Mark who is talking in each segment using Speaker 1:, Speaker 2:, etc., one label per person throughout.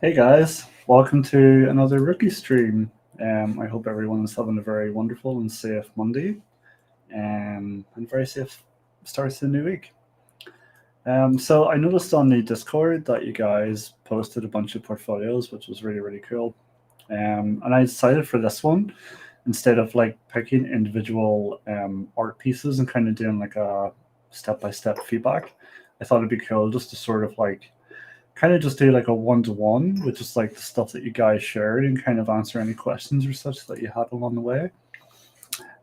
Speaker 1: Hey guys, welcome to another rookie stream. I hope everyone is having a very wonderful and safe Monday, and very safe start to the new week. So I noticed on the Discord that you guys posted a bunch of portfolios, which was really cool. And I decided for this one, instead of like picking individual art pieces and kind of doing like a step-by-step feedback, I thought it'd be cool just to sort of like kind of just do like a one-to-one with just like the stuff that you guys shared and kind of answer any questions or such that you had along the way.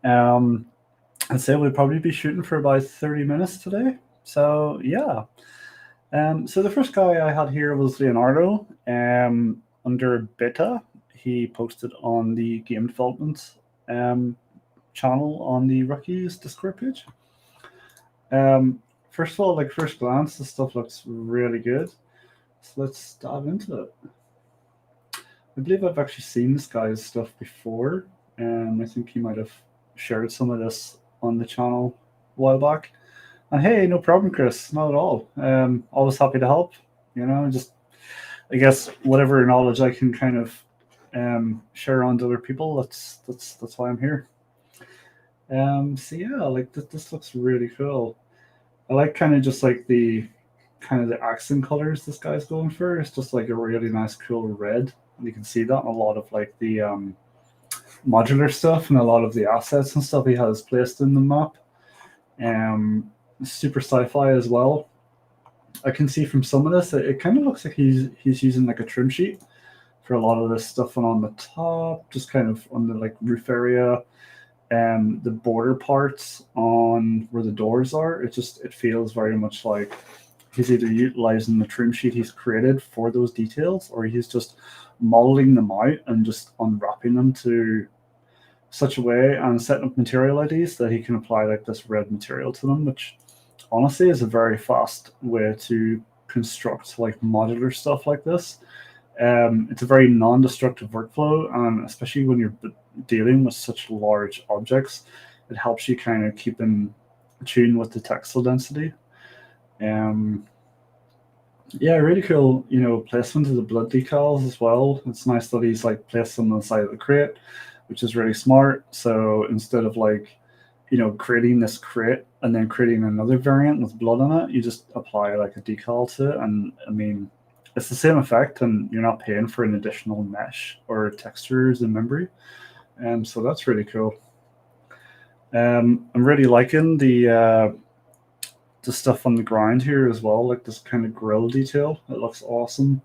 Speaker 1: Um, I'd say we'd probably be shooting for about 30 minutes today. So yeah. So the first guy I had here was Leonardo. Under beta, he posted on the game development um, channel on the Rookies Discord page. First of all, like first glance, this stuff looks really good. So let's dive into it. I believe I've actually seen this guy's stuff before. I think he might have shared some of this on the channel a while back. And hey, no problem, Chris. Not at all. Always happy to help. Just I guess whatever knowledge I can kind of share on to other people. That's why I'm here. So yeah, like this looks really cool. I like kind of just like the kind of the accent colors this guy's going for. It's just like a really nice, cool red. And you can see that in a lot of like the modular stuff and a lot of the assets and stuff he has placed in the map. Super sci-fi as well. I can see from some of this, it kind of looks like he's using like a trim sheet for a lot of this stuff. And on the top, just kind of on the like roof area, the border parts on where the doors are, it feels very much like he's either utilizing the trim sheet he's created for those details, or he's just modeling them out and just unwrapping them to such a way and setting up material IDs that he can apply like this red material to them, which honestly is a very fast way to construct like modular stuff like this. It's a very non-destructive workflow, and especially when you're dealing with such large objects, it helps you kind of keep in tune with the textile density. Yeah, really cool, placement of the blood decals as well. It's nice that he's like placed them on the side of the crate, which is really smart. So instead of like, creating this crate and then creating another variant with blood on it, you just apply like a decal to it. And I mean, it's the same effect, and you're not paying for an additional mesh or textures and memory. So that's really cool. I'm really liking the stuff on the ground here as well, like this kind of grill detail. It looks awesome.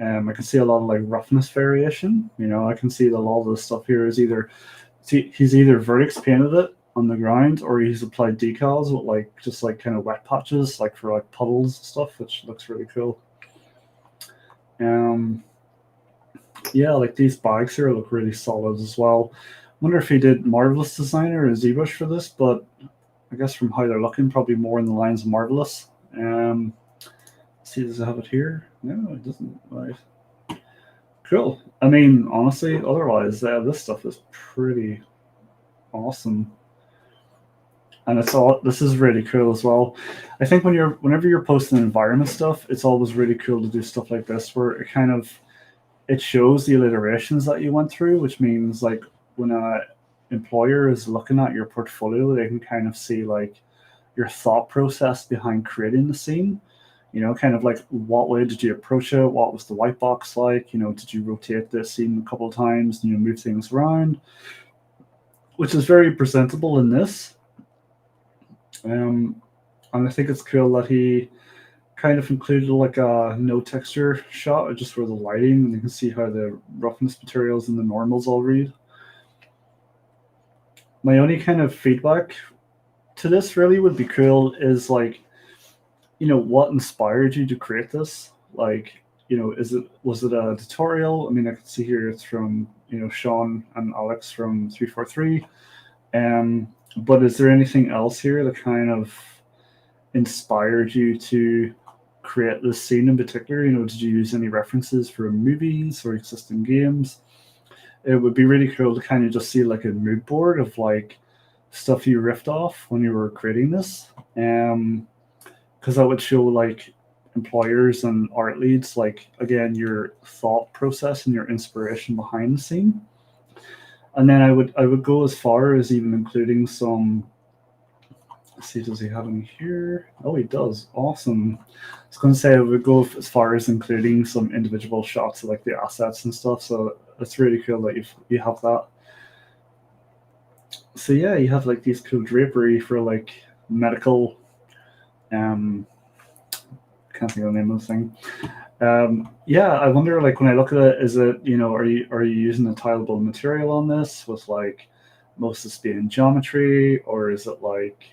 Speaker 1: I can see a lot of like roughness variation. I can see that a lot of the stuff here is he's either vertex painted it on the ground, or he's applied decals with like just like kind of wet patches, like for like puddles and stuff, which looks really cool. Yeah, like these bags here look really solid as well. Wonder if he did Marvelous Design or ZBrush for this, but I guess from how they're looking, probably more in the lines of Marvelous. See, does it have it here? No, it doesn't. Right. Cool. I mean, honestly, otherwise, this stuff is pretty awesome, and this is really cool as well. I think whenever you're posting environment stuff, it's always really cool to do stuff like this, where it shows the iterations that you went through, which means like when a employer is looking at your portfolio, they can kind of see like your thought process behind creating the scene. Kind of like what way did you approach it? What was the white box like? Did you rotate the scene a couple of times? Move things around, which is very presentable in this. And I think it's cool that he kind of included like a no texture shot just for the lighting, and you can see how the roughness materials and the normals all read. My only kind of feedback to this really would be cool is like, what inspired you to create this? Like, was it a tutorial? I mean, I can see here it's from Sean and Alex from 343. But is there anything else here that kind of inspired you to create this scene in particular? Did you use any references from movies or existing games? It would be really cool to kind of just see like a mood board of like stuff you riffed off when you were creating this. Because that would show like employers and art leads, like again your thought process and your inspiration behind the scene. And then I would go as far as even including some. Let's see, does he have any here? Oh, he does. Awesome. I was going to say I would go as far as including some individual shots of like the assets and stuff. So it's really cool that you have that. So yeah, you have like these cool drapery for like medical. Um, can't think of the name of the thing. Yeah, I wonder like when I look at it, is it are you using a tileable material on this with like most of this being geometry, or is it like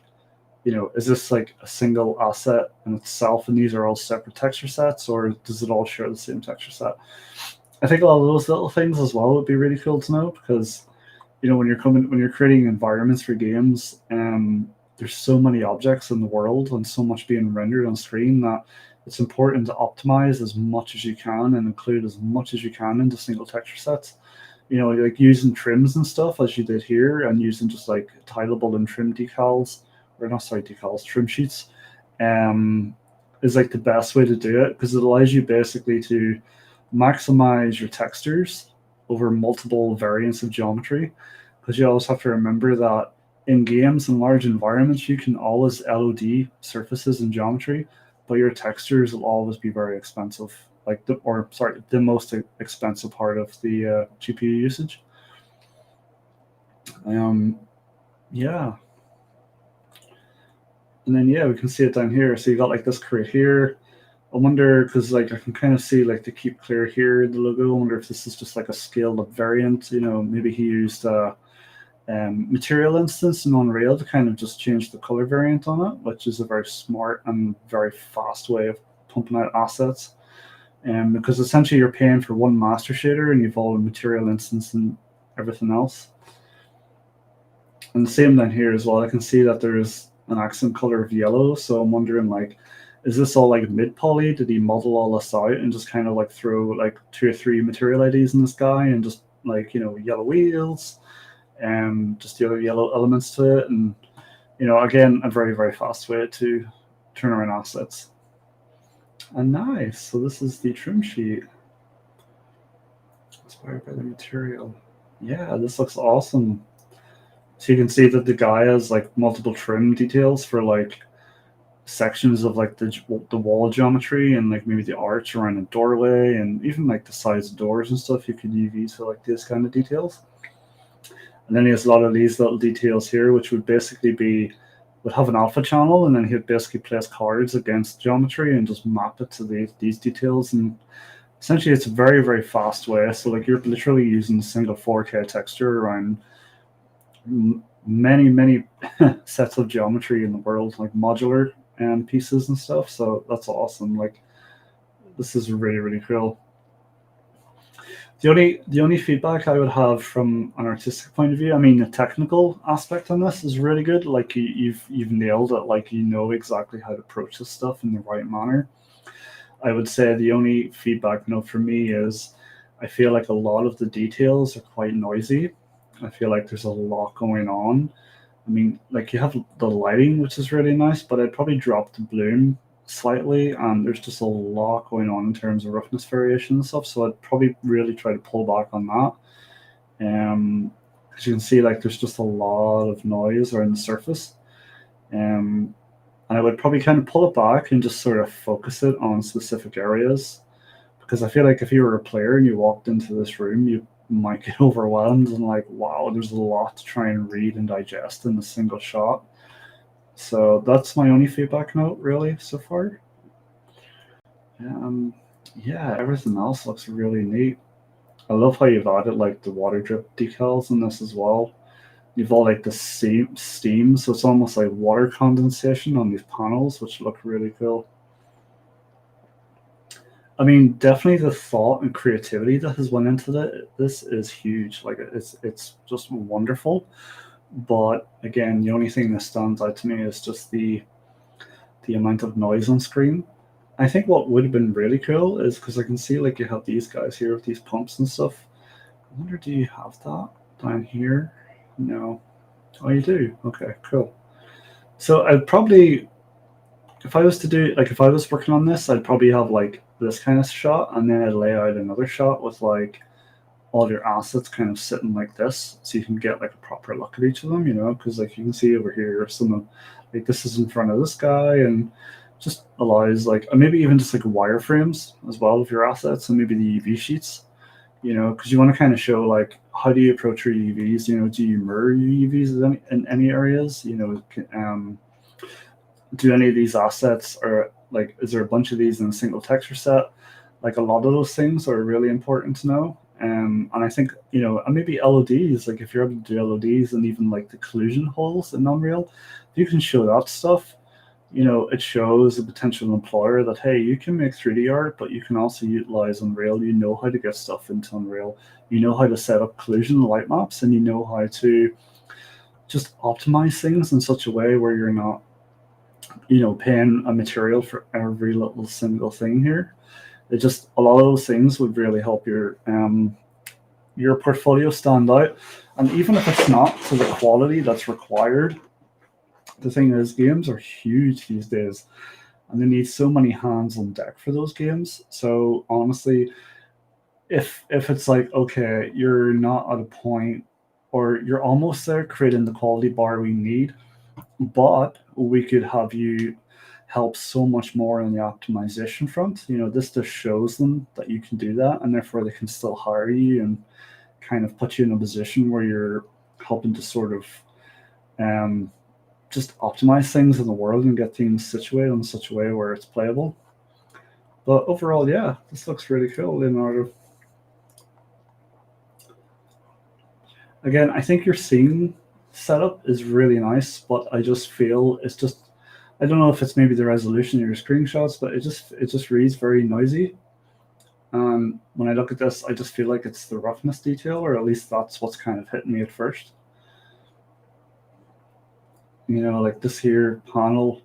Speaker 1: is this like a single asset in itself and these are all separate texture sets, or does it all share the same texture set? I think a lot of those little things as well would be really cool to know because when you're creating environments for games, there's so many objects in the world and so much being rendered on screen that it's important to optimize as much as you can and include as much as you can into single texture sets. Like using trims and stuff as you did here, and using just like tileable and trim decals, or not sorry decals, trim sheets, um, is like the best way to do it because it allows you basically to maximize your textures over multiple variants of geometry. Because you always have to remember that in games and large environments, you can always LOD surfaces and geometry, but your textures will always be very expensive. Like the most expensive part of the GPU usage. Um, yeah, and then yeah, we can see it down here. So you got like this crate here. I wonder because like I can kind of see like to keep clear here the logo. I wonder if this is just like a scaled up variant. Maybe he used material instance in Unreal to kind of just change the color variant on it, which is a very smart and very fast way of pumping out assets. Because essentially you're paying for one master shader and you've all the material instance and everything else. And the same down here as well. I can see that there's an accent color of yellow, so I'm wondering like, is this all like mid poly? Did he model all this out and just kind of like throw like 2 or 3 material IDs in the sky and just like yellow wheels and just the other yellow elements to it? And again, a very very fast way to turn around assets. And nice. So this is the trim sheet inspired by the material. Yeah, this looks awesome. So you can see that the guy has like multiple trim details for like sections of like the wall geometry and like maybe the arch around a doorway and even like the sides of doors and stuff. You could UV to like this kind of details. And then he has a lot of these little details here, which would have an alpha channel, and then he'd basically place cards against geometry and just map it to these details. And essentially, it's a very very fast way. So like you're literally using a single 4K texture around many sets of geometry in the world, like modular pieces and stuff. So that's awesome. Like this is really really cool. The only feedback I would have from an artistic point of view, I mean, the technical aspect on this is really good. Like you've nailed it. Like exactly how to approach this stuff in the right manner. I would say the only feedback note for me is I feel like a lot of the details are quite noisy. I feel like there's a lot going on. I mean, like you have the lighting, which is really nice, but I'd probably drop the bloom slightly, and there's just a lot going on in terms of roughness variation and stuff. So I'd probably really try to pull back on that. Because you can see like there's just a lot of noise around the surface. And I would probably kind of pull it back and just sort of focus it on specific areas. Because I feel like if you were a player and you walked into this room, you might get overwhelmed and like, wow, there's a lot to try and read and digest in a single shot. So that's my only feedback note really so far. Um, yeah, everything else looks really neat. I love how you've added like the water drip decals in this as well. You've all like the steam, so it's almost like water condensation on these panels, which look really cool. I mean, definitely the thought and creativity that has went into this is huge. Like it's just wonderful. But again, the only thing that stands out to me is just the amount of noise on screen. I think what would have been really cool is because I can see like you have these guys here with these pumps and stuff. I wonder, do you have that down here? No. Oh, you do? Okay, cool. So I'd probably if I was to do like if I was working on this, I'd probably have like this kind of shot, and then I'd lay out another shot with like all your assets kind of sitting like this, so you can get like a proper look at each of them. Because like you can see over here, some of like this is in front of this guy, and just allows like maybe even just like wireframes as well of your assets, and maybe the UV sheets. Because you want to kind of show like how do you approach your UVs. Do you mirror your UVs in any areas? Do any of these assets, or like is there a bunch of these in a single texture set? Like a lot of those things are really important to know. And I think and maybe LODs, like if you're able to do LODs and even like the collision holes in Unreal, if you can show that stuff, it shows a potential employer that hey, you can make 3D art, but you can also utilize Unreal. You know how to get stuff into Unreal. You know how to set up collision light maps, and you know how to just optimize things in such a way where you're not paying a material for every little single thing here. It just a lot of those things would really help your portfolio stand out. And even if it's not to the quality that's required, the thing is, games are huge these days, and they need so many hands on deck for those games. So honestly, if it's like okay, you're not at a point, or you're almost there creating the quality bar we need, but we could have you help so much more on the optimization front. This just shows them that you can do that, and therefore they can still hire you and kind of put you in a position where you're helping to sort of um, just optimize things in the world and get things situated in such a way where it's playable. But overall, yeah, this looks really cool, Leonardo. Again, I think your scene setup is really nice, but I just feel it's just I don't know if it's maybe the resolution of your screenshots, but it just reads very noisy. When I look at this, I just feel like it's the roughness detail, or at least that's what's kind of hitting me at first. Like this here panel,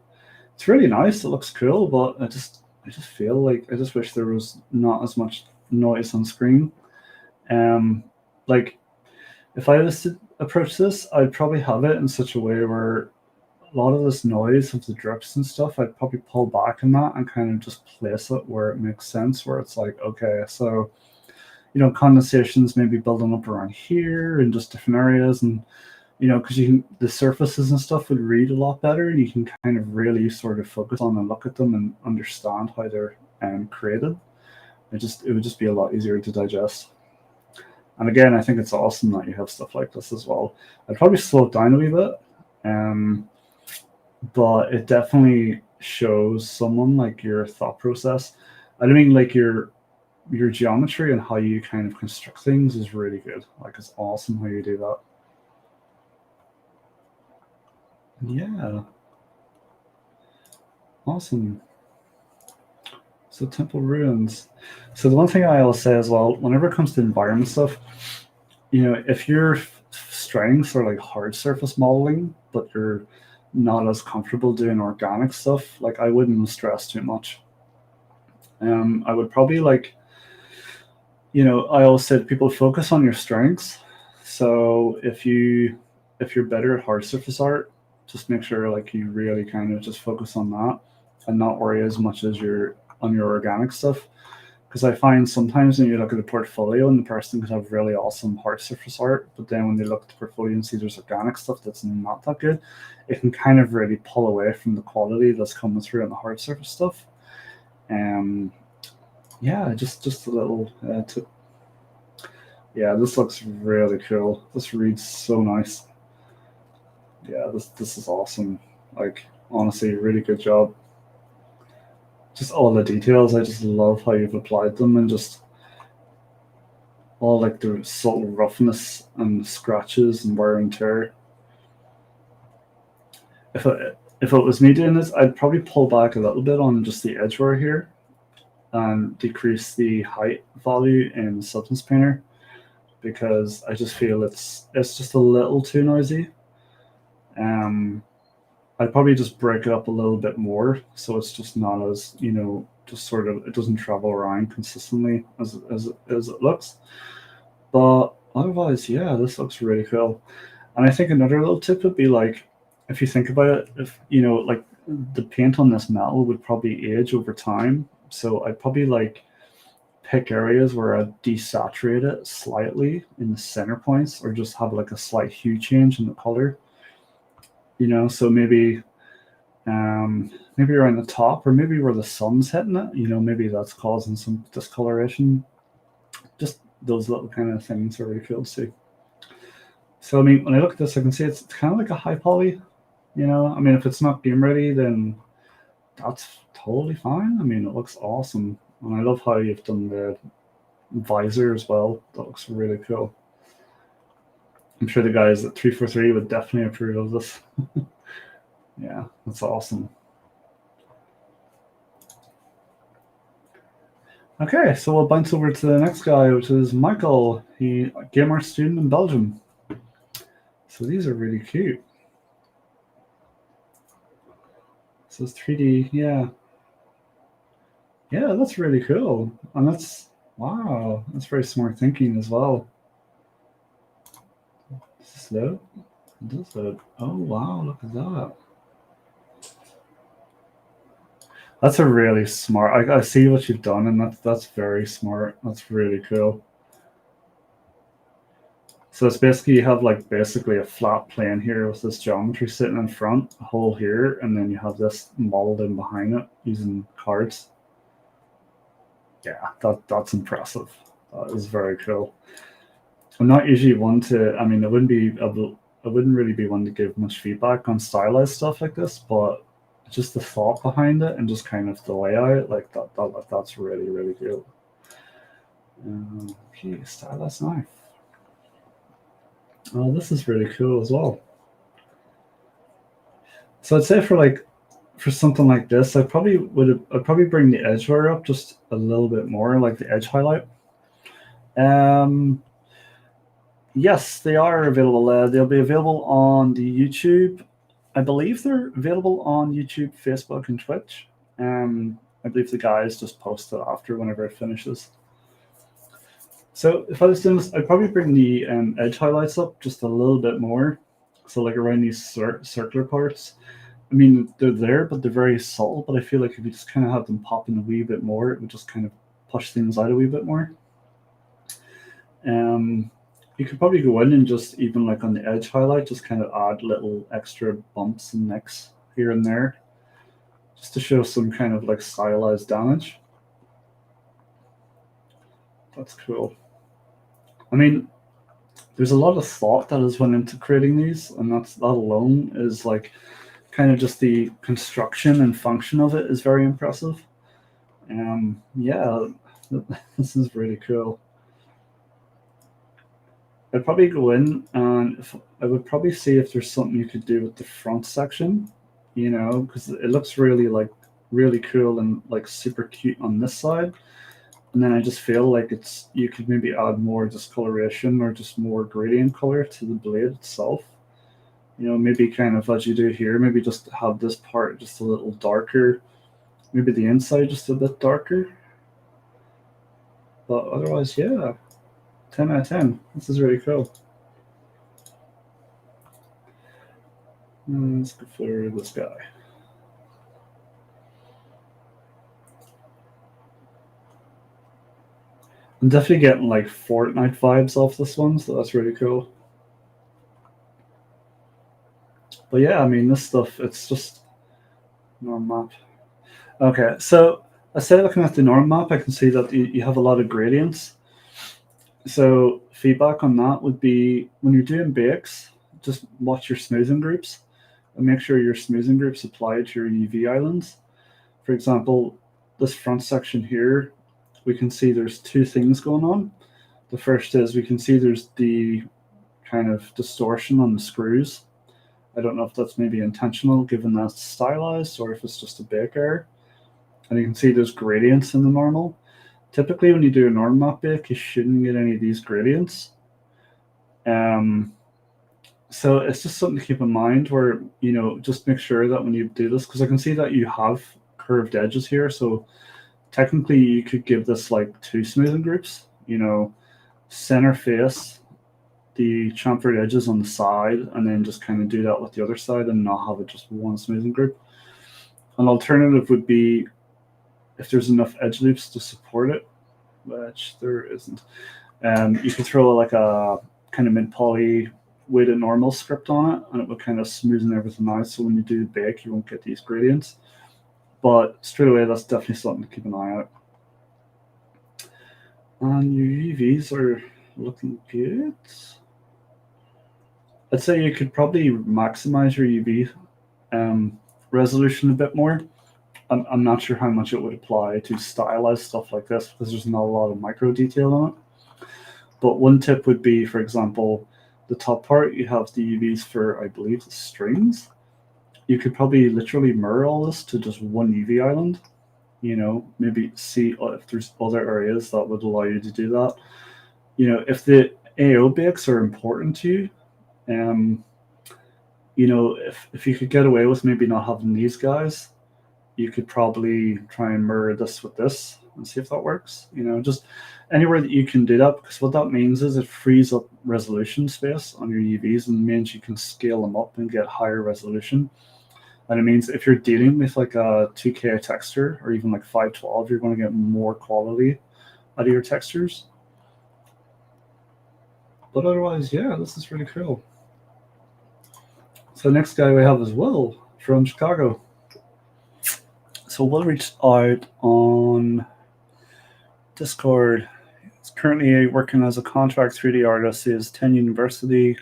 Speaker 1: it's really nice. It looks cool, but I just feel like I just wish there was not as much noise on screen. Like if I was to approach this, I'd probably have it in such a way where a lot of this noise of the drips and stuff, I'd probably pull back on that and kind of just place it where it makes sense, where it's like, okay, so, condensation's maybe building up around here in just different areas. And, because the surfaces and stuff would read a lot better, and you can kind of really sort of focus on and look at them and understand how they're created. It would just be a lot easier to digest. And again, I think it's awesome that you have stuff like this as well. I'd probably slow it down a wee bit. Um, but it definitely shows someone like your thought process. I mean, like your geometry and how you kind of construct things is really good. Like it's awesome how you do that. Yeah, awesome. So temple ruins. So the one thing I always say as well, whenever it comes to environment stuff, if your strengths are like hard surface modeling, but you're not as comfortable doing organic stuff, like I wouldn't stress too much. I would probably like, I always said people focus on your strengths. So if you're better at hard surface art, just make sure like you really kind of just focus on that and not worry as much as you're on your organic stuff. Because I find sometimes when you look at the portfolio and the person could have really awesome hard surface art, but then when they look at the portfolio and see there's organic stuff that's not that good, it can kind of really pull away from the quality that's coming through on the hard surface stuff. Um, yeah, just a little tip. Yeah, this looks really cool. This reads so nice. Yeah, this is awesome. Like honestly, really good job. Just all the details. I just love how you've applied them, and just all like the subtle roughness and scratches and wear and tear. If it was me doing this, I'd probably pull back a little bit on just the edge wear here and decrease the height value in Substance Painter, because I just feel it's just a little too noisy. Um, I'd probably just break it up a little bit more so it's just not as just sort of it doesn't travel around consistently as it looks. But otherwise, yeah, this looks really cool. And I think another little tip would be like, if you think about it, if like the paint on this metal would probably age over time. So I'd probably like pick areas where I'd desaturate it slightly in the center points, or just have like a slight hue change in the color. So maybe around the top, or maybe where the sun's hitting it. Maybe that's causing some discoloration. Just those little kind of things are really cool to see. So I mean, when I look at this, I can see it's kind of like a high poly. I mean, if it's not game ready, then that's totally fine. I mean, it looks awesome, and I love how you've done the visor as well. That looks really cool. I'm sure the guys at 343 would definitely approve of this. Yeah, that's awesome. Okay, so we'll bounce over to the next guy, which is Michael. He gamer student in Belgium. So these are really cute. So it's 3D, yeah. Yeah, that's really cool. And wow, that's very smart thinking as well. Is this load? It does load. Oh, wow, look at that. That's a really smart. I see what you've done, and that's very smart. That's really cool. So it's basically you have like basically a flat plane here with this geometry sitting in front, a hole here, and then you have this modeled in behind it using cards. Yeah, that's impressive. That is very cool. I'm not usually one to. I mean, I wouldn't really be one to give much feedback on stylized stuff like this, but just the thought behind it and just kind of the layout, like that's really really cool. Okay, stylized knife. Oh, this is really cool as well. So I'd say for something like this, I'd probably bring the edge wear up just a little bit more, like the edge highlight. Yes, they are available. They'll be available on the YouTube. I believe they're available on YouTube, Facebook, and Twitch. I believe the guys just post it after whenever it finishes. So if I was doing this, I'd probably bring the edge highlights up just a little bit more. So like around these circular parts. I mean, they're there, but they're very subtle. But I feel like if you just kind of have them pop in a wee bit more, it would just kind of push things out a wee bit more. You could probably go in and just even like on the edge highlight, just kind of add little extra bumps and nicks here and there, just to show some kind of like stylized damage. That's cool. I mean, there's a lot of thought that has went into creating these, and that alone is like kind of just the construction and function of it is very impressive. Yeah, this is really cool. I'd probably go in and I would probably see if there's something you could do with the front section, because it looks really cool and like super cute on this side. And then I just feel like you could maybe add more discoloration or just more gradient color to the blade itself. Maybe kind of as you do here, maybe just have this part just a little darker, maybe the inside just a bit darker. But otherwise, yeah, 10 out of 10. This is really cool. Let's go for this guy. I'm definitely getting like Fortnite vibes off this one, so that's really cool. But yeah, I mean, this stuff, it's just norm map. Okay, so I say looking at the norm map, I can see that you have a lot of gradients. So feedback on that would be when you're doing bakes, just watch your smoothing groups and make sure your smoothing groups apply to your UV islands. For example, this front section here, we can see there's two things going on. The first is we can see there's the kind of distortion on the screws. I don't know if that's maybe intentional given that's stylized or if it's just a bake error. And you can see there's gradients in the normal. Typically when you do a norm map bake, you shouldn't get any of these gradients. So it's just something to keep in mind where, just make sure that when you do this, because I can see that you have curved edges here. So technically you could give this like two smoothing groups, center face, the chamfered edges on the side, and then just kind of do that with the other side and not have it just one smoothing group. An alternative would be if there's enough edge loops to support it, which there isn't. You could throw like a kind of mid poly weighted normal script on it, and it would kind of smoothen everything out. So when you do bake, you won't get these gradients. But straight away, that's definitely something to keep an eye out. And your UVs are looking good. I'd say you could probably maximize your UV resolution a bit more. I'm not sure how much it would apply to stylized stuff like this because there's not a lot of micro detail on it. But one tip would be, for example, the top part, you have the UVs for, I believe, the strings. You could probably literally mirror all this to just one UV island. Maybe see if there's other areas that would allow you to do that. If the AO bakes are important to you, if you could get away with maybe not having these guys, you could probably try and mirror this with this and see if that works. Just anywhere that you can do that, because what that means is it frees up resolution space on your UVs and means you can scale them up and get higher resolution. And it means if you're dealing with like a 2K texture or even like 512, you're going to get more quality out of your textures. But otherwise, yeah, this is really cool. So next guy we have is Will from Chicago. So Will reached out on Discord. He's currently working as a contract 3D artist. He has 10 University,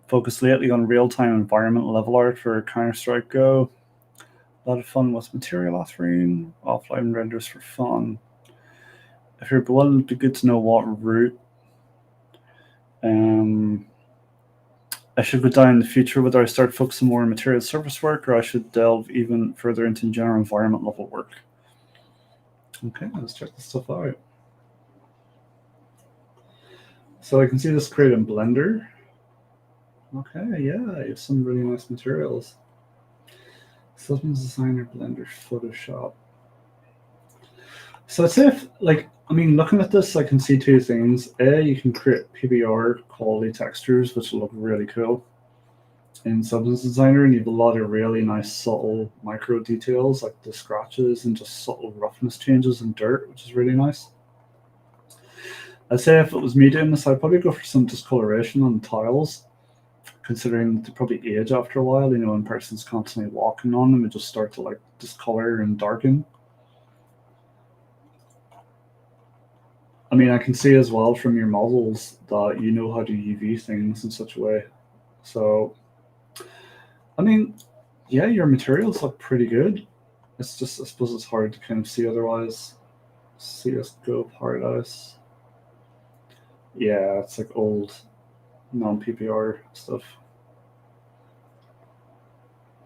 Speaker 1: focused lately on real-time environment level art for Counter-Strike Go. A lot of fun with material authoring, offline renders for fun. If you're willing, it'd be good to know what route I should go down in the future, whether I start focusing more on material surface work or I should delve even further into general environment level work. Okay, let's check this stuff out. So I can see this create in Blender. Okay, yeah, you have some really nice materials. Systems Designer, Blender, Photoshop. So I'd say looking at this, I can see two things. A, you can create PBR quality textures, which will look really cool in Substance Designer, and you have a lot of really nice subtle micro details like the scratches and just subtle roughness changes in dirt, which is really nice. I'd say if it was me doing this, I'd probably go for some discoloration on the tiles, considering they probably age after a while. When person's constantly walking on them, it just start to like discolor and darken. I mean, I can see as well from your models that you know how to UV things in such a way. So, I mean, yeah, your materials look pretty good. It's just, I suppose it's hard to kind of see otherwise. CSGO Paradise. Yeah, it's like old non-PPR stuff.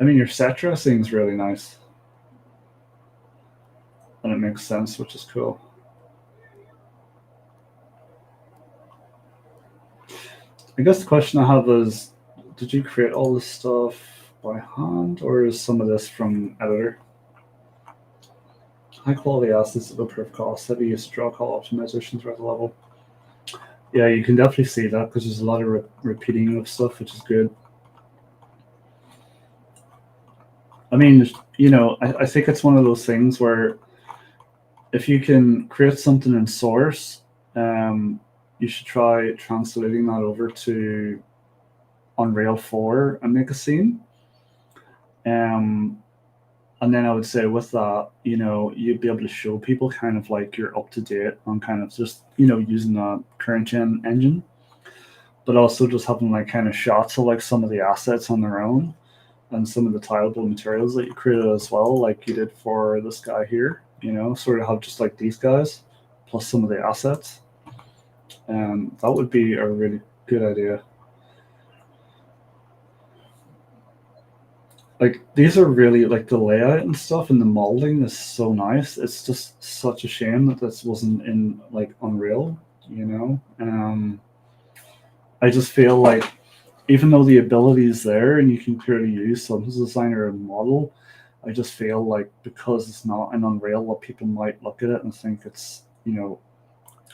Speaker 1: I mean, your set dressing is really nice. And it makes sense, which is cool. I guess the question I have is, did you create all this stuff by hand, or is some of this from editor? High quality assets at low proof cost, heavy use of draw call optimization throughout the level. Yeah, you can definitely see that because there's a lot of repeating of stuff, which is good. I mean, I think it's one of those things where if you can create something in source, you should try translating that over to Unreal 4 and make a scene. And then I would say with that, you'd be able to show people kind of like you're up to date on kind of just, using a current gen engine, but also just having like kind of shots of like some of the assets on their own and some of the tileable materials that you created as well, like you did for this guy here, sort of have just like these guys plus some of the assets. That would be a really good idea. Like these are really like the layout and stuff and the molding is so nice. It's just such a shame that this wasn't in like Unreal, I just feel like even though the ability is there and you can clearly use Substance Designer and model, I just feel like because it's not in Unreal, that people might look at it and think it's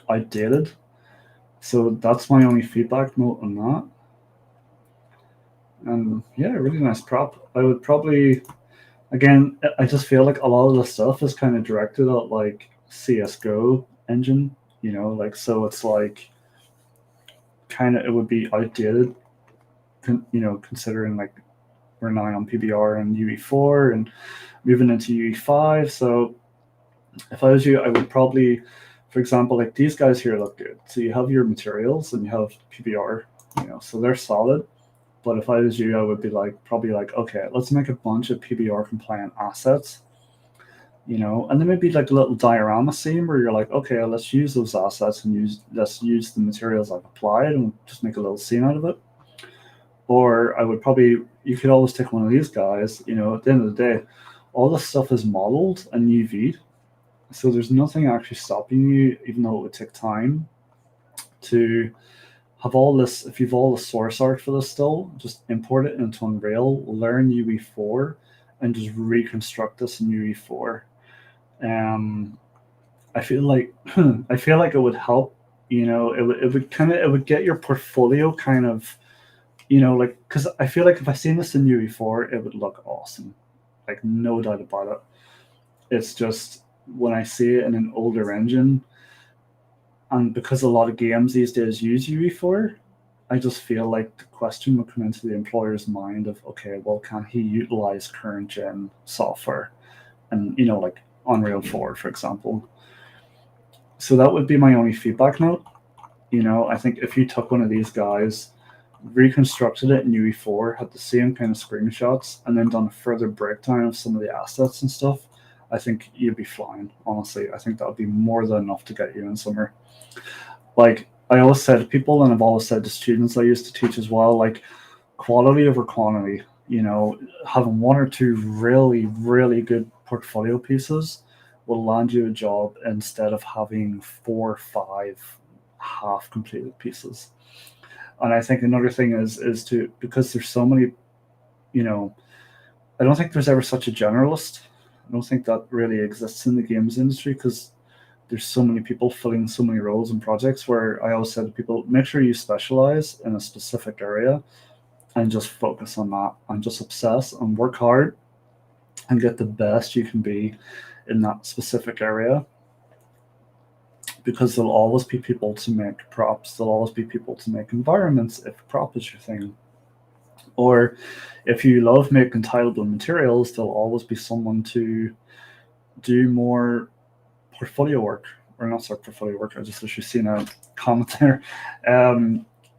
Speaker 1: outdated. So that's my only feedback note on that. And yeah, really nice prop. I would probably Again, I just feel like a lot of the stuff is kind of directed at like CS:GO engine, like so it's like kind of it would be outdated, considering like we're now on PBR and UE4 and moving into UE5. So if I was you, I would probably, for example, like these guys here look good. So you have your materials and you have PBR, so they're solid. But if I was you, I would be like probably like, okay, let's make a bunch of PBR compliant assets, and then maybe like a little diorama scene where you're like, okay, let's use those assets and let's use the materials I've applied and just make a little scene out of it. Or I would probably, you could always take one of these guys. At the end of the day, all this stuff is modeled and UV'd, so there's nothing actually stopping you, even though it would take time to have all this. If you've all the source art for this still, just import it into Unreal, learn UE4, and just reconstruct this in UE4. Um, I feel like I feel like it would help. It would get your portfolio kind of, like, because I feel like if I seen this in UE4, it would look awesome, like no doubt about it. It's just when I see it in an older engine, and because a lot of games these days use UE4, I just feel like the question would come into the employer's mind of, okay, well, can he utilize current gen software, and like Unreal 4, for example. So that would be my only feedback note. I think if you took one of these guys, reconstructed it in UE4, had the same kind of screenshots, and then done a further breakdown of some of the assets and stuff, I think you'd be flying. Honestly, I think that would be more than enough to get you in summer. Like I always said to people, and I've always said to students I used to teach as well, like quality over quantity. Having one or two really, really good portfolio pieces will land you a job instead of having 4 or 5 half completed pieces. And I think another thing is to, because there's so many, you know, I don't think there's ever such a generalist. I don't think that really exists in the games industry because there's so many people filling so many roles and projects. Where I always said to people, make sure you specialize in a specific area and just focus on that and just obsess and work hard and get the best you can be in that specific area, because there'll always be people to make props, there'll always be people to make environments if prop is your thing. Or if you love making tileable materials, there'll always be someone to do more portfolio work. Or not, sorry, portfolio work, I just literally seen a comment there.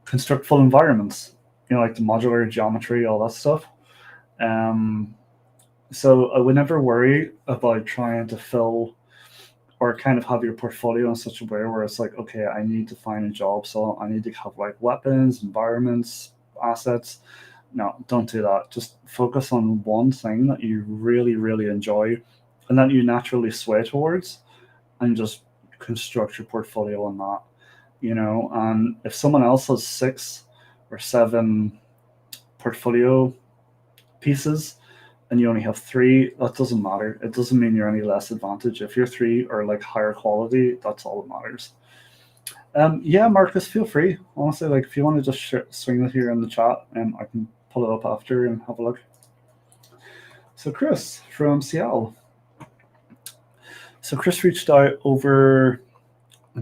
Speaker 1: Construct full environments, like the modular geometry, all that stuff. um, so I would never worry about trying to fill or kind of have your portfolio in such a way where it's like, okay, I need to find a job, so I need to have like weapons, environments, assets. No, don't do that. Just focus on one thing that you really, really enjoy and that you naturally sway towards, and just construct your portfolio on that. And if someone else has 6 or 7 portfolio pieces and you only have 3, that doesn't matter. It doesn't mean you're any less advantage. If your 3 are like higher quality, that's all that matters. Yeah, Marcus, feel free. Honestly, like if you want to just swing it here in the chat, and I can pull it up after and have a look. So Chris from Seattle. So Chris reached out over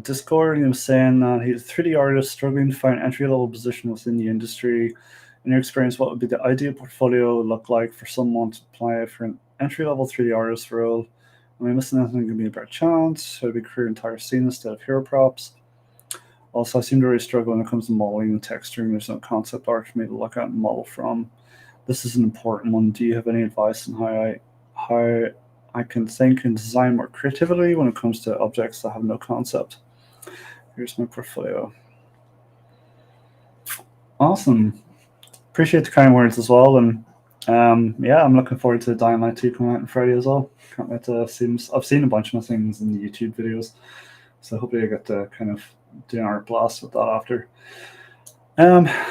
Speaker 1: Discord, and he was saying that he's a 3D artist struggling to find entry-level position within the industry. In your experience, what would be the ideal portfolio look like for someone to apply for an entry-level 3D artist role? Am I missing anything? Give me a better chance. Should I be create an entire scene instead of hero props? Also, I seem to really struggle when it comes to modeling and texturing. There's no concept art for me to look at and model from. This is an important one. Do you have any advice on how I can think and design more creatively when it comes to objects that have no concept? Here's my portfolio. Awesome. Appreciate the kind words as well. And yeah, I'm looking forward to Dying Light 2 coming out on Friday as well. Can't wait to see. I've seen a bunch of my things in the YouTube videos, so hopefully I get to kind of do an art blast with that after.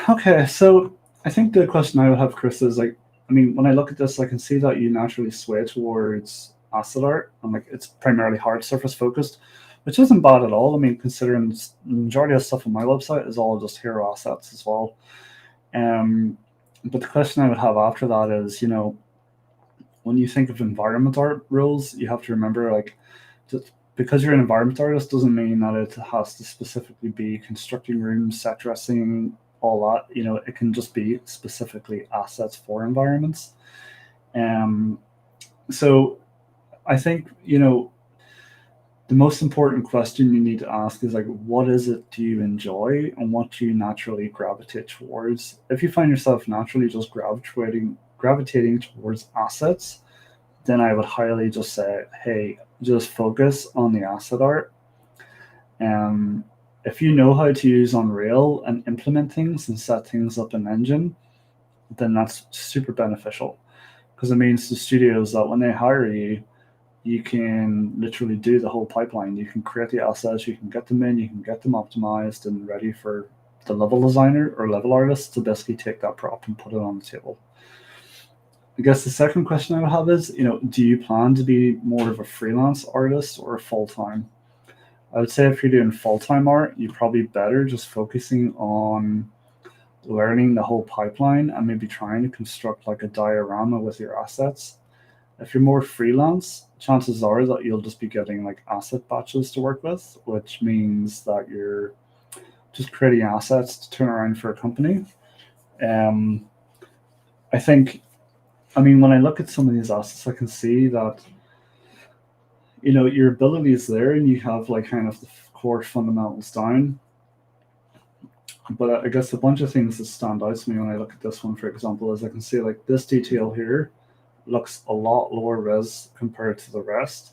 Speaker 1: Okay, so I think the question I would have, Chris, is like, I mean, when I look at this, I can see that you naturally sway towards asset art, and like it's primarily hard surface focused, which isn't bad at all. I mean, considering the majority of stuff on my website is all just hero assets as well. But the question I would have after that is, when you think of environment art rules, you have to remember like just because you're an environment artist doesn't mean that it has to specifically be constructing rooms, set dressing, all that. It can just be specifically assets for environments. Um, so I think the most important question you need to ask is like, what is it do you enjoy and what do you naturally gravitate towards? If you find yourself naturally just gravitating towards assets, then I would highly just say, hey, just focus on the asset art. Um, if you know how to use Unreal and implement things and set things up in Engine, then that's super beneficial because it means to studios that when they hire you, you can literally do the whole pipeline. You can create the assets, you can get them in, you can get them optimized and ready for the level designer or level artist to basically take that prop and put it on the table. I guess the second question I would have is, do you plan to be more of a freelance artist or a full time? I would say if you're doing full time art, you're probably better just focusing on learning the whole pipeline and maybe trying to construct like a diorama with your assets. If you're more freelance, chances are that you'll just be getting like asset batches to work with, which means that you're just creating assets to turn around for a company. Um, I think, I mean, when I look at some of these assets, I can see that your ability is there and you have like kind of the core fundamentals down. But I guess a bunch of things that stand out to me when I look at this one, for example, is I can see like this detail here looks a lot lower res compared to the rest.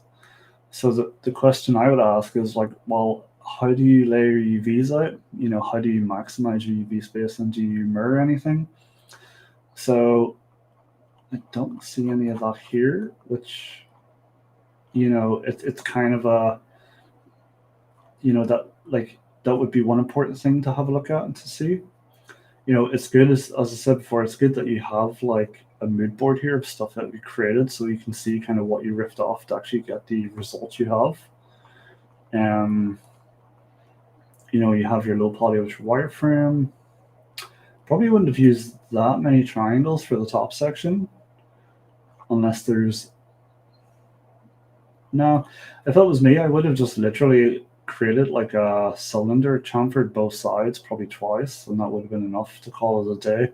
Speaker 1: So the question I would ask is like, well, how do you layer UVs out? How do you maximize your UV space and do you mirror anything? So I don't see any of that here, which, it's kind of a, that like, that would be one important thing to have a look at and to see. It's good as I said before, it's good that you have like a mood board here of stuff that we created so you can see kind of what you ripped off to actually get the results you have. Um, you have your low poly with your wireframe. Probably wouldn't have used that many triangles for the top section unless there's no. If it was me, I would have just literally created like a cylinder, chamfered both sides probably twice, and that would have been enough to call it a day.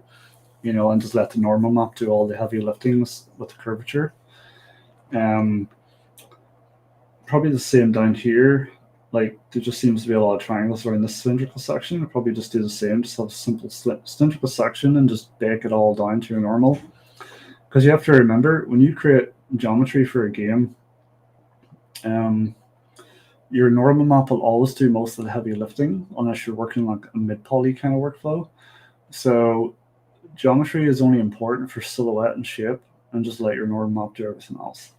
Speaker 1: And just let the normal map do all the heavy liftings with the curvature. Um, Probably the same down here. Like there just seems to be a lot of triangles around this cylindrical section. I'll probably just do the same, just have a simple cylindrical section and just bake it all down to your normal. Because you have to remember, when you create geometry for a game, your normal map will always do most of the heavy lifting unless you're working like a mid-poly kind of workflow. So geometry is only important for silhouette and shape, and just let your normal map do everything else.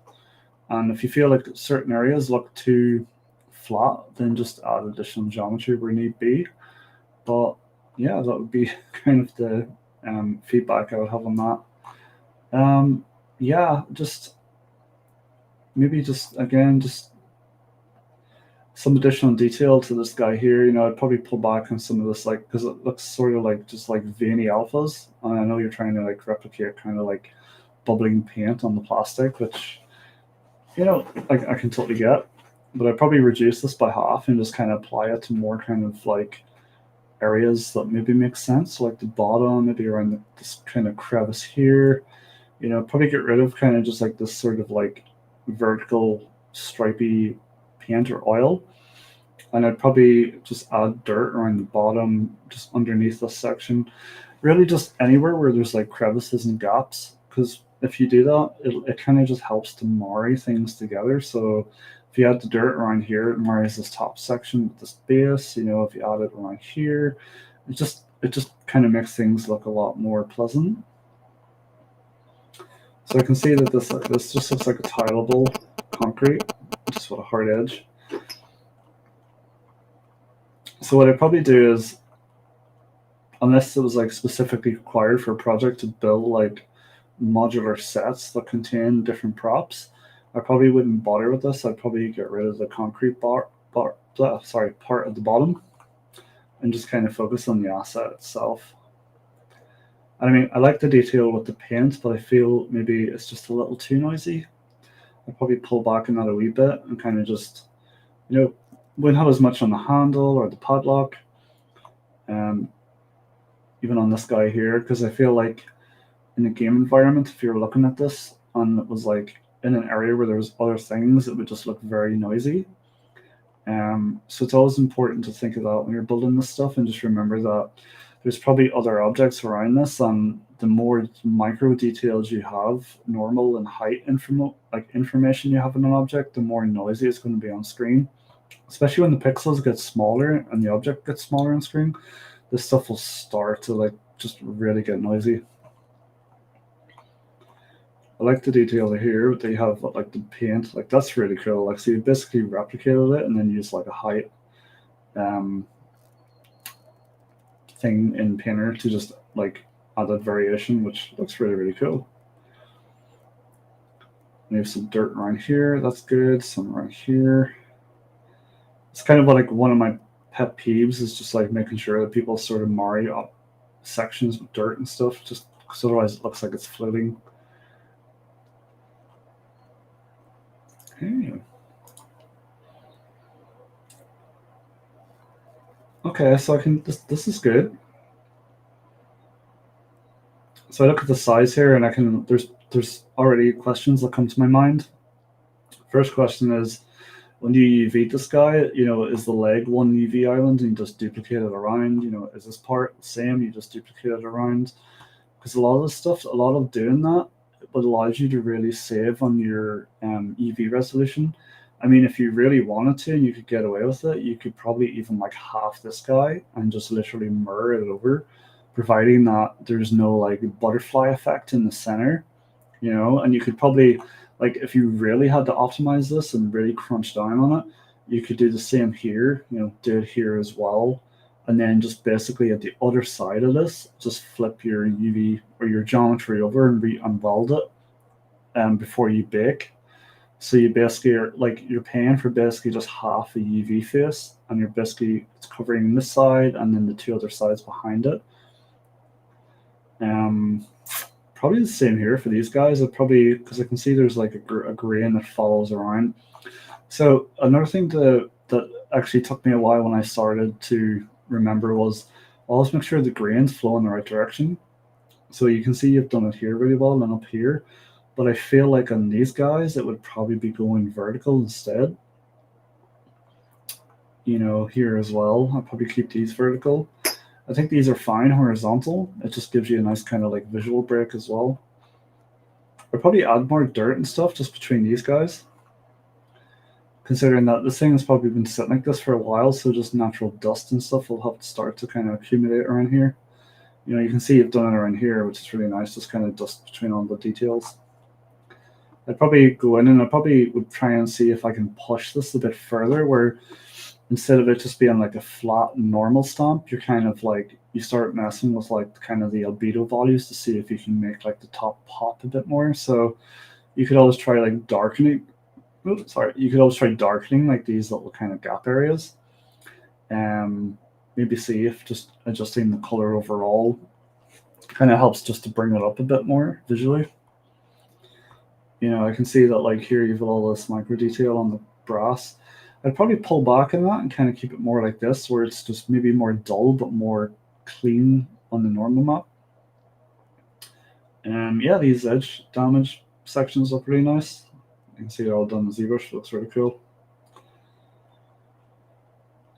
Speaker 1: And if you feel like certain areas look too flat, then just add additional geometry where need be. But yeah, that would be kind of the feedback I would have on that. Yeah, just maybe just again, just some additional detail to this guy here. I'd probably pull back on some of this, like, because it looks sort of like just like veiny alphas. And I know you're trying to like replicate kind of like bubbling paint on the plastic, which, like I can totally get. But I'd probably reduce this by half and just kind of apply it to more kind of like areas that maybe make sense, like the bottom, maybe around this kind of crevice here. Probably get rid of kind of just like this sort of like vertical stripy paint or oil. And I'd probably just add dirt around the bottom, just underneath this section. Really just anywhere where there's like crevices and gaps. Because if you do that, it kind of just helps to marry things together. So if you add the dirt around here, it marries this top section with this base. If you add it around here, it just kind of makes things look a lot more pleasant. So I can see that this just looks like a tileable concrete, just with a hard edge. So what I'd probably do is, unless it was like specifically required for a project to build like modular sets that contain different props, I probably wouldn't bother with this. I'd probably get rid of the concrete part at the bottom and just kind of focus on the asset itself. And I mean, I like the detail with the paint, but I feel maybe it's just a little too noisy. I'll probably pull back on that a wee bit and kind of just, wouldn't have as much on the handle or the padlock, um, even on this guy here, because I feel like in a game environment, if you're looking at this and it was like in an area where there's other things, it would just look very noisy. So it's always important to think of that when you're building this stuff, and just remember that there's probably other objects around this, and the more micro details you have, normal and height information you have in an object, the more noisy it's going to be on screen. Especially when the pixels get smaller and the object gets smaller on screen, this stuff will start to like just really get noisy. I like the detail here. They have like the paint, like that's really cool. Like, so you basically replicated it and then use like a height thing in Painter to just like add that variation, which looks really, really cool. We have some dirt around here. That's good. Some right here. It's kind of like one of my pet peeves is just like making sure that people sort of marry up sections with dirt and stuff, just because otherwise it looks like it's floating. Okay, so I can. This is good. So I look at the size here, and I can. There's already questions that come to my mind. First question is, when you UV this guy, is the leg one UV island and you just duplicate it around? Is this part the same? You just duplicate it around? Because a lot of the stuff, a lot of doing that, it allows you to really save on your EV resolution. I mean, if you really wanted to and you could get away with it, you could probably even like half this guy and just literally mirror it over, providing that there's no like butterfly effect in the center, and you could probably, like, if you really had to optimize this and really crunch down on it, you could do the same here, do it here as well. And then just basically at the other side of this, just flip your UV or your geometry over and weld it before you bake. So you basically are like you're paying for basically just half a UV face, and you're basically it's covering this side and then the two other sides behind it. Probably the same here for these guys. It probably, because I can see there's like a grain that follows around. So another thing that actually took me a while when I started to remember was always make sure the grains flow in the right direction. So you can see you've done it here really well and up here, but I feel like on these guys it would probably be going vertical instead. Here as well, I'll probably keep these vertical. I think these are fine horizontal. It just gives you a nice kind of like visual break as well. I'll probably add more dirt and stuff just between these guys, considering that this thing has probably been sitting like this for a while, so just natural dust and stuff will have to start to kind of accumulate around here. You can see you've done it around here, which is really nice, just kind of dust between all the details. I'd probably go in and I probably would try and see if I can push this a bit further, where instead of it just being like a flat normal stamp, you're kind of like, you start messing with like kind of the albedo values to see if you can make like the top pop a bit more. So you could always try like darkening. You could always try darkening like these little kind of gap areas. Maybe see if just adjusting the color overall kind of helps just to bring it up a bit more visually. I can see that like here you've got all this micro detail on the brass. I'd probably pull back on that and kind of keep it more like this, where it's just maybe more dull but more clean on the normal map. Yeah, these edge damage sections look really nice. You can see they're all done with ZBrush. Looks really cool.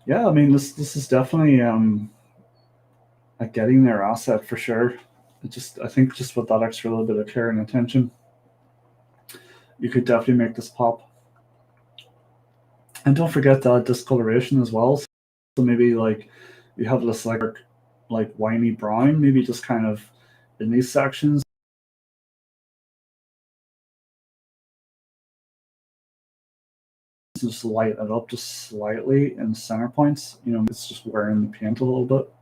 Speaker 1: Yeah, I mean this is definitely a getting there asset for sure. I think just with that extra little bit of care and attention, you could definitely make this pop. And don't forget that discoloration as well. So maybe like you have this like winey brown, maybe just kind of in these sections. Just light it up just slightly in center points. It's just wearing the paint a little bit.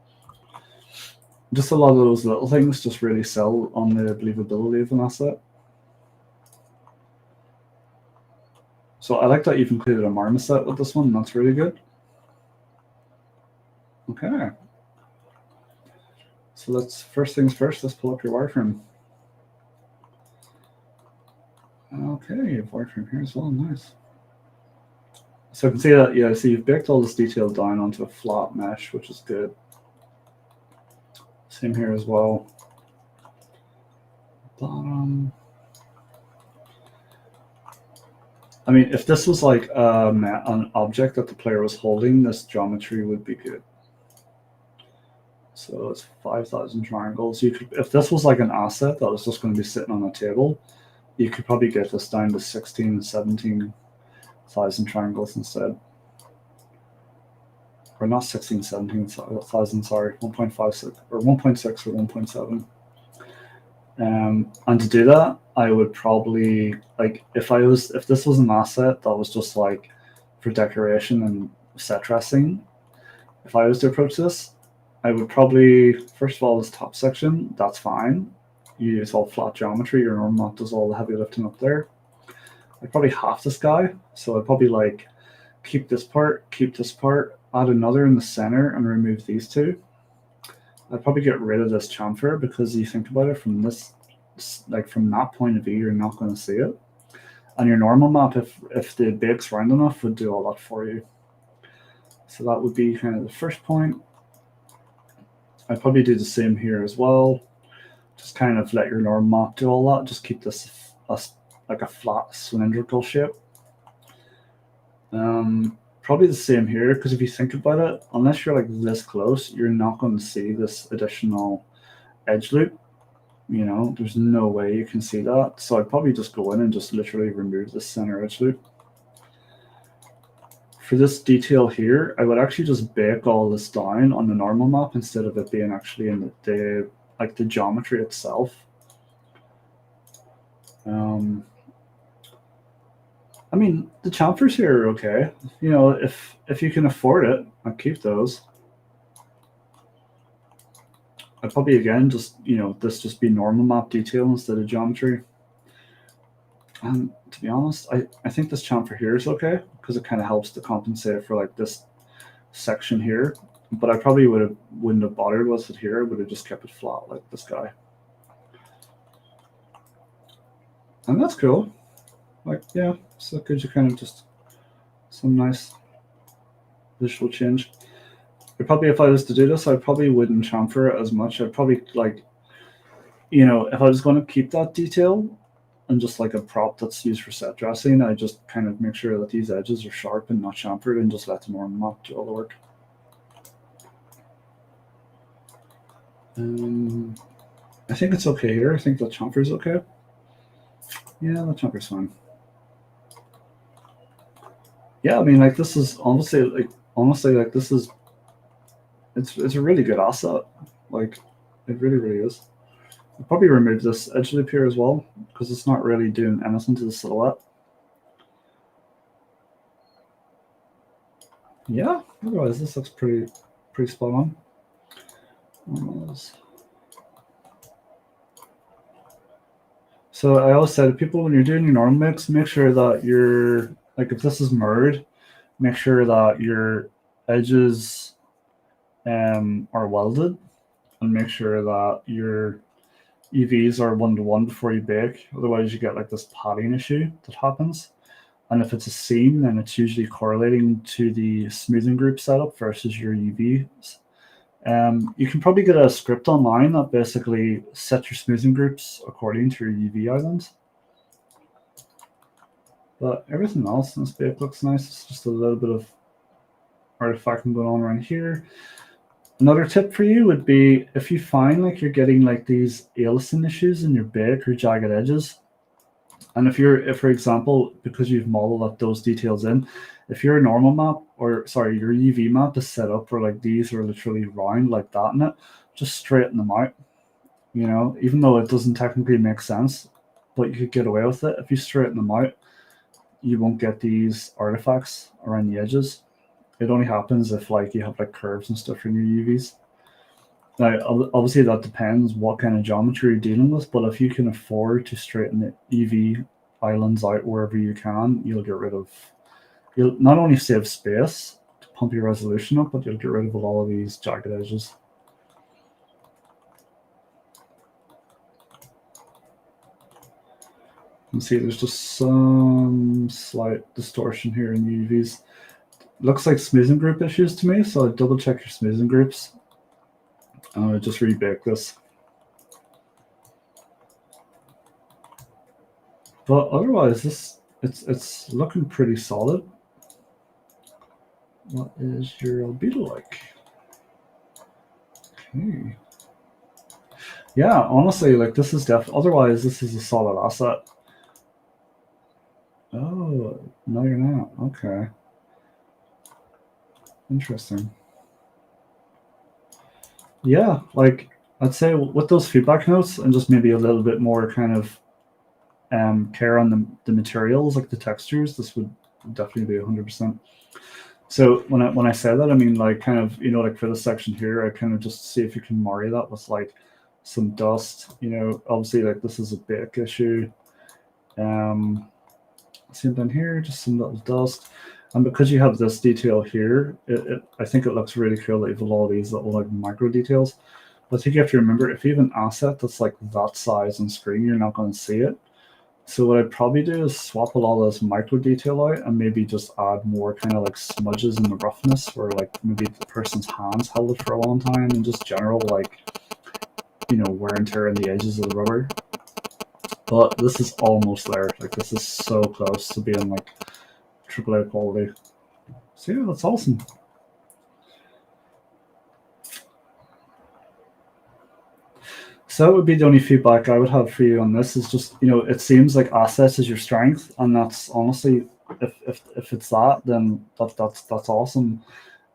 Speaker 1: Just a lot of those little things just really sell on the believability of an asset. So I like that you've included a marmoset with this one. That's really good. Okay. So let's, first things first, let's pull up your wireframe. Okay, you have wireframe here as well, nice. So I can see that, yeah, so you've baked all this detail down onto a flat mesh, which is good. Same here as well. Bottom. I mean, if this was like an object that the player was holding, this geometry would be good. So it's 5,000 triangles. You could, if this was like an asset that was just going to be sitting on a table, you could probably get this down to 16, 17,000 triangles instead. Or not 16, 17,000, sorry, 1.56 or 1.6 or 1.7. And to do that, I would probably, like, if this was an asset that was just like for decoration and set dressing, if I was to approach this, I would probably, first of all, this top section, that's fine. You use all flat geometry, your normal map does all the heavy lifting up there. I'd probably half this guy, so I'd probably like keep this part, add another in the center and remove these two. I'd probably get rid of this chamfer because you think about it from this, like from that point of view, you're not going to see it. And your normal map, if the bake's round enough, would do all that for you. So that would be kind of the first point. I'd probably do the same here as well. Just kind of let your normal map do all that. Just keep this like a flat cylindrical shape. Probably the same here, because if you think about it, unless you're like this close, you're not going to see this additional edge loop. You know, there's no way you can see that. So I'd probably just go in and just literally remove the center edge loop. For this detail here, I would actually just bake all this down on the normal map instead of it being actually in the geometry itself. I mean, the chamfers here are okay. You know, if you can afford it, I'd keep those. I'd probably, again, just, you know, this just be normal map detail instead of geometry. And to be honest, I think this chamfer here is okay because it kind of helps to compensate for like this section here. But I probably wouldn't have bothered with it here. I would have just kept it flat like this guy. And that's cool. Like, yeah, so it gives you kind of just some nice visual change. Probably if I was to do this, I probably wouldn't chamfer it as much. I'd probably, like, you know, if I was going to keep that detail and just like a prop that's used for set dressing, I just kind of make sure that these edges are sharp and not chamfered and just let the normal map do all the work. I think it's okay here. I think the chamfer is okay. Yeah, the chamfer's fine. Yeah, I mean, like, this is honestly like this is, it's a really good asset. Like, it really is. I'll probably remove this edge loop here as well because it's not really doing anything to the silhouette. Yeah, otherwise this looks pretty spot on. So I always say to people, when you're doing your normal mix, make sure that you're, like, if this is mirrored, make sure that your edges are welded, and make sure that your EVs are 1-to-1 before you bake. Otherwise you get like this padding issue that happens. And if it's a seam, then it's usually correlating to the smoothing group setup versus your EVs. You can probably get a script online that basically sets your smoothing groups according to your UV islands. But everything else in this bake looks nice. It's just a little bit of artifacting going on around here. Another tip for you would be if you find like you're getting like these aliasing issues in your bake or jagged edges, and if for example, because you've modeled up those details in, if your normal map, or sorry, your UV map is set up where like these are literally round like that in it, just straighten them out. You know, even though it doesn't technically make sense, but you could get away with it. If you straighten them out, you won't get these artifacts around the edges. It only happens if like you have like curves and stuff in your UVs. Now, obviously that depends what kind of geometry you're dealing with, but if you can afford to straighten the UV islands out wherever you can, you'll not only save space to pump your resolution up, but you'll get rid of a lot of these jagged edges. can see there's just some slight distortion here in the UVs. Looks like smoothing group issues to me, so double check your smoothing groups. I'll just rebake this. But otherwise, it's looking pretty solid. What is your albedo like? Okay. Yeah, honestly, like this is otherwise this is a solid asset. Oh, no you're not. Okay. Interesting. Yeah, like I'd say with those feedback notes and just maybe a little bit more kind of care on the materials, like the textures, this would definitely be 100%. So when I say that, I mean like kind of like for this section here, I kind of just see if you can marry that with like some dust. Obviously like this is a bake issue. Same down here, just some little dust. And because you have this detail here, I think it looks really cool that you have all these little like micro details. But I think you have to remember, if you have an asset that's like that size on screen, you're not going to see it. So what I'd probably do is swap a lot of this micro detail out and maybe just add more kind of like smudges in the roughness, where like maybe the person's hands held it for a long time, and just general like wear and tear on the edges of the rubber. But this is almost there. Like this is so close to being like AAA quality. So yeah, that's awesome. So that would be the only feedback I would have for you on this, is just, it seems like assets is your strength, and that's honestly, if it's that, then that's awesome.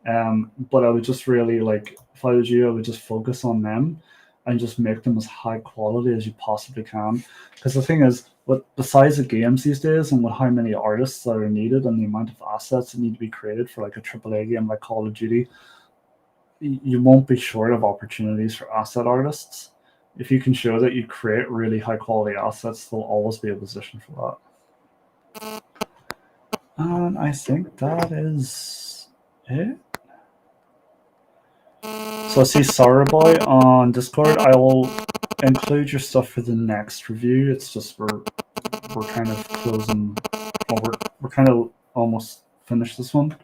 Speaker 1: But I would just really, like, if I was you, I would just focus on them and just make them as high quality as you possibly can. Because the thing is, with the size of games these days and with how many artists that are needed and the amount of assets that need to be created for like a AAA game like Call of Duty, you won't be short of opportunities for asset artists. If you can show that you create really high quality assets, there'll always be a position for that. And I think that is it. So I see Sourboy on Discord. I will include your stuff for the next review. It's just we're kind of closing. Well, we're kind of almost finished this one.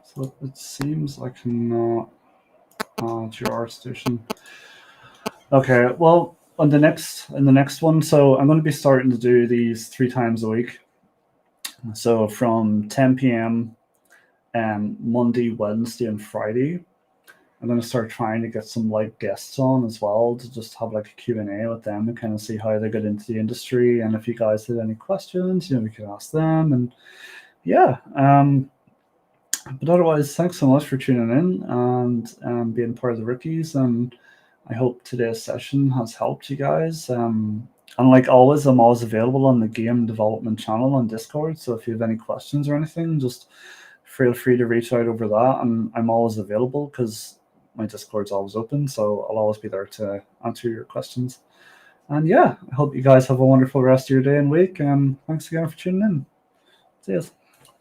Speaker 1: So it seems like not to your art station. Okay, well, in the next one, so I'm going to be starting to do these 3 times a week. So from 10 p.m. Monday, Wednesday, and Friday, I'm going to start trying to get some like guests on as well, to just have like a Q&A with them and kind of see how they get into the industry. And if you guys had any questions, we could ask them. And yeah, but otherwise, thanks so much for tuning in and being part of the rookies. And I hope today's session has helped you guys. And like always, I'm always available on the game development channel on Discord. So if you have any questions or anything, just feel free to reach out over that. And I'm always available because my Discord's always open. So I'll always be there to answer your questions. And yeah, I hope you guys have a wonderful rest of your day and week. And thanks again for tuning in. See you.